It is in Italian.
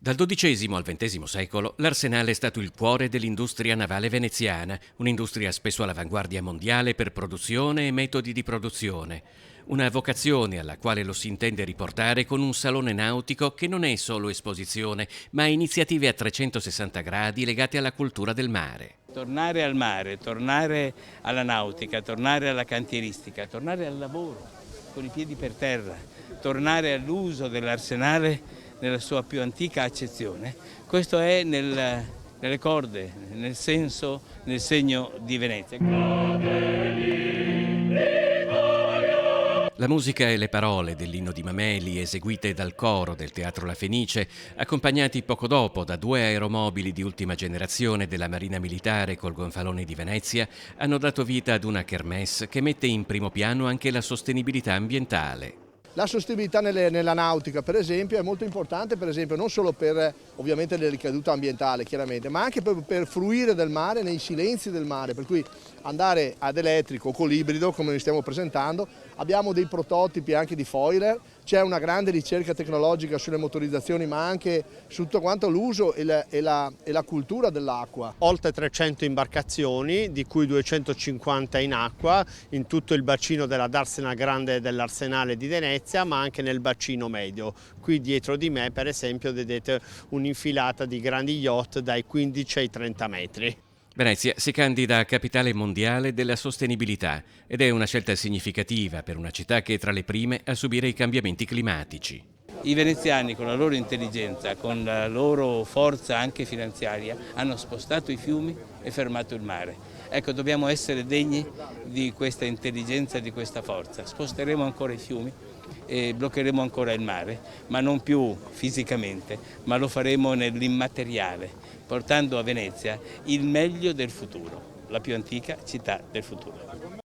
Dal XII al XX secolo l'Arsenale è stato il cuore dell'industria navale veneziana, un'industria spesso all'avanguardia mondiale per produzione e metodi di produzione. Una vocazione alla quale lo si intende riportare con un salone nautico che non è solo esposizione, ma iniziative a 360 gradi legate alla cultura del mare. Tornare al mare, tornare alla nautica, tornare alla cantieristica, tornare al lavoro con i piedi per terra, tornare all'uso dell'arsenale nella sua più antica accezione, questo è nelle corde, nel senso, nel segno di Venezia. La musica e le parole dell'inno di Mameli, eseguite dal coro del Teatro La Fenice, accompagnati poco dopo da due aeromobili di ultima generazione della Marina Militare col Gonfalone di Venezia, hanno dato vita ad una kermesse che mette in primo piano anche la sostenibilità ambientale. La sostenibilità nella nautica, per esempio, è molto importante, per esempio, non solo per ovviamente le ricadute ambientali, chiaramente, ma anche per fruire del mare nei silenzi del mare, per cui andare ad elettrico o con l'ibrido, come noi stiamo presentando. Abbiamo dei prototipi anche di foiler, c'è una grande ricerca tecnologica sulle motorizzazioni, ma anche su tutto quanto l'uso e la cultura dell'acqua. Oltre 300 imbarcazioni, di cui 250 in acqua, in tutto il bacino della Darsena Grande dell'Arsenale di Venezia, ma anche nel bacino medio. Qui dietro di me, per esempio, vedete un'infilata di grandi yacht dai 15 ai 30 metri. Venezia si candida a capitale mondiale della sostenibilità ed è una scelta significativa per una città che è tra le prime a subire i cambiamenti climatici. I veneziani con la loro intelligenza, con la loro forza anche finanziaria, hanno spostato i fiumi e fermato il mare. Ecco, dobbiamo essere degni di questa intelligenza e di questa forza. Sposteremo ancora i fiumi e bloccheremo ancora il mare, ma non più fisicamente, ma lo faremo nell'immateriale, portando a Venezia il meglio del futuro, la più antica città del futuro.